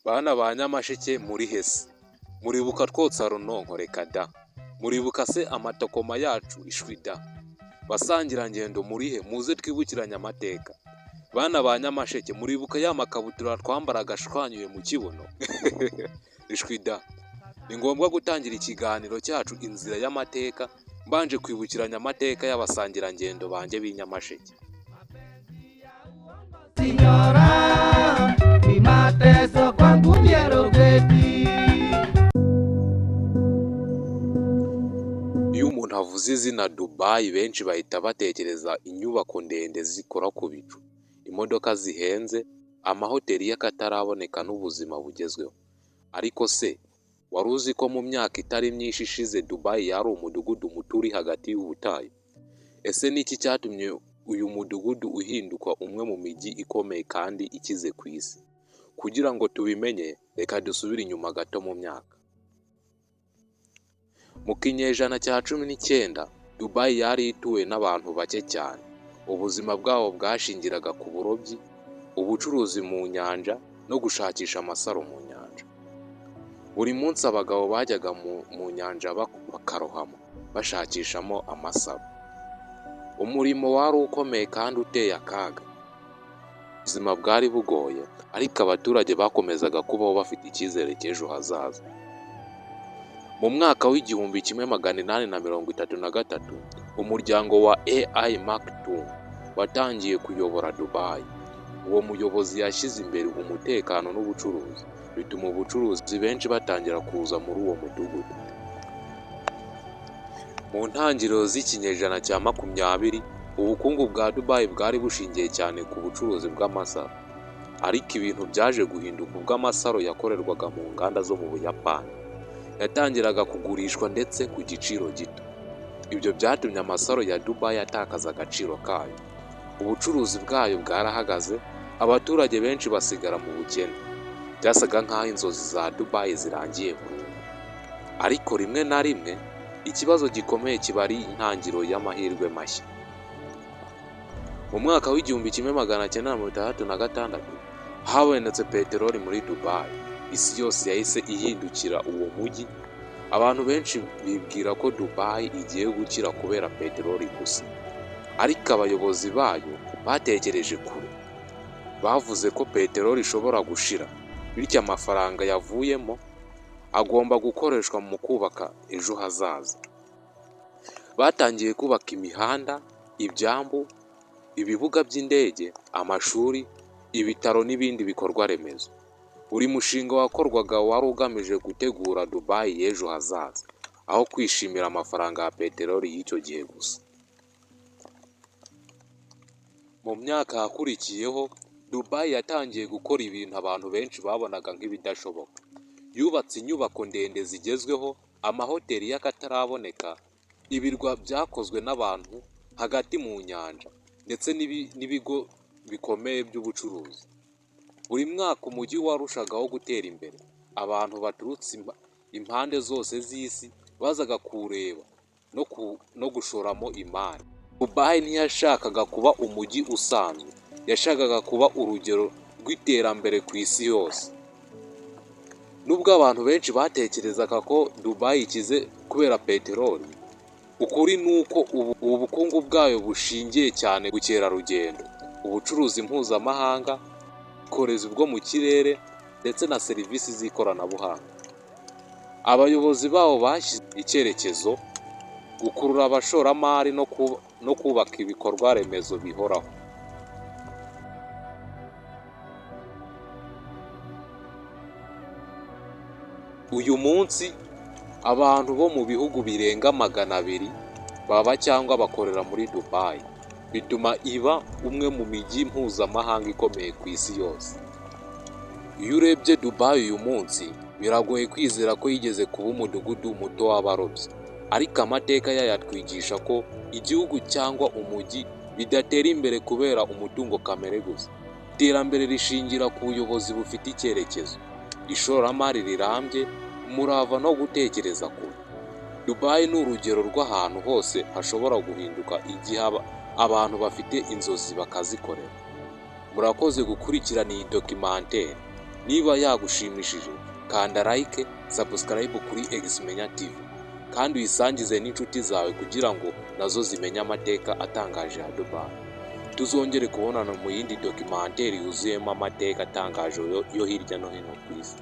Bana ba Nyamasheke muri hese, muribuka twotsa runonko reka da, muribuka se amatokoma yacu ishwida, basangira ngendo murihe muze twibukiranye amateka. Bana ba Nyamasheke muribuka ya makabutura twambaraga ashwanyuye mu kibuno ishwida. Ni ngombwa gutangira ikiganiro cyacu inzira y'amateka mbanje kwibukiranya amateka y'abasangira ngendo banje b'inyamasheke. Signora, mi mateso kwangu byerogeti. Iyo umuntu avuze izina Dubai benshi bahita batekereza inyubako ndende zikora ku bicu, imodoka zihenze, amahoteli y'akataraboneka n'ubuzima bugezweho. Ariko se wari uzi ko mu myaka itari myinshi ishize Dubai yari umudugudu muto uri hagati y'ubutayu? Ese niki cyatumye uyu mudugudu uhinduka umwe mu mijyi ikomeye kandi ikize ku isi? Kugira ngo tubimenye, reka dusubire inyuma gato mu myaka. Mu kinyejana cya 19, Dubai yari ituwe n'abantu bake cyane. Ubuzima bwabo bwashingiraga ku burobyi, ubucuruzi mu nyanja no gushakisha amasaro mu nyanja. Buri munsi abagabo bajyaga mu nyanja bakarohama bashakishamo amasaro. Umurimo wari ukomeye kandi uteye akaga. Ubuzima bwari bugoye, ariko abaturage bakomezaga kubaho bafite icyizere cy'ejo hazaza. Mu mwaka w'1833, umuryango wa AI Maktoum watangiye kuyobora Dubai. Uwo muyobozi yashyize imbere umutekano n'ubucuruzi, bituma ubucuruzi benshi batangira kuza muri uwo mudugudu. Mu ntangiriro z'ikinyejana cya 20, ubukungu bwa Dubai bwari bushingiye cyane ku bucuruzi bw'amasaro. Ariko ibintu byaje guhinduka ubwo amasaro yakorerwaga mu nganda zo mu Buyapani yatangiraga kugurishwa ndetse ku giciro gito. Ibyo byatumye amasaro ya Dubai atakaza agaciro kayo. Ubucuruzi bwayo bwarahagaze, abaturage benshi basigara mu bukene. Byasaga nk'aho inzozi za Dubai zirangiye burundu. Ariko rimwe na rimwe ikibazo gikomeye kiba ari intangiriro y'amahirwe mashya. Mu mwaka w'1966 habonetse peteroli muri Dubai. Isi yose yahise ihindukira uwo mujyi. Abantu benshi bibwira ko Dubai igiye gukira kubera peteroli gusa. Ariko abayobozi bayo batekereje kure. Bavuze ko peteroli ishobora gushira, bityo amafaranga yavuyemo agomba gukoreshwa mu kubaka ejo hazaza. Batangiye kubaka imihanda, ibyambu, ibibuga by'indege, amashuri, ibitaro n'ibindi bikorwa remezo. Buri mushinga wakorwaga wari ugamije gutegura Dubai y'ejo hazaza, aho kwishimira amafaranga ya peteroli y'icyo gihe gusa. Mu myaka yakurikiyeho, Dubai yatangiye gukora ibintu abantu benshi babonaga nk'ibidashoboka. Yubatse inyubako ndende zigezweho, amahoteli y'akataraboneka, ibirwa byakozwe n'abantu hagati mu nyanja, ndetse n'ibigo bikomeye by'ubucuruzi. Buri mwaka umujyi warushagaho gutera imbere. Abantu baturutse impande zose z'isi bazaga kuwureba no gushoramo imari. Dubai ntiyashakaga kuba umujyi usanzwe, yashakaga kuba urugero rw'iterambere ku isi yose. Nubwo abantu benshi batekerezaga ko Dubai ikize kubera peteroli, ukuri ni uko ubu bukungu bwayo bushingiye cyane ku bukerarugendo, ubucuruzi mpuzamahanga, ubwikorezi bwo mu kirere ndetse na serivisi z'ikoranabuhanga. Abayobozi babo bashyize icyerekezo gukurura abashoramari no kubaka ibikorwa remezo bihoraho. Uyu munsi abantu bo mu bihugu birenga 200 baba cyangwa bakorera muri Dubai, bituma iba umwe mu mijyi mpuzamahanga ikomeye ku isi yose. Iyo urebye Dubai uyu munsi, biragoye kwizera ko yigeze kuba umudugudu muto w'abarobyi. Ariko amateka yayo atwigisha ko igihugu cyangwa umujyi bidatera imbere kubera umutungo kamere gusa. Iterambere rishingira ku buyobozi bufite icyerekezo, ishoramari rirambye, umurava no gutekereza kure. Dubai ni urugero rw'ahantu hose hashobora guhinduka igihe abantu bafite inzozi bakazikorera. Murakoze gukurikirana iyi documentary. Niba yagushimishije kanda like, subscribe kuri Xmenya TV kandi uyisangize n'inshuti zawe kugira ngo nazo zimenye amateka atangaje ya Dubai. Tuzongere kubonana mu yindi documentary yuzuyemo amateka atangaje yo hirya no hino ku isi.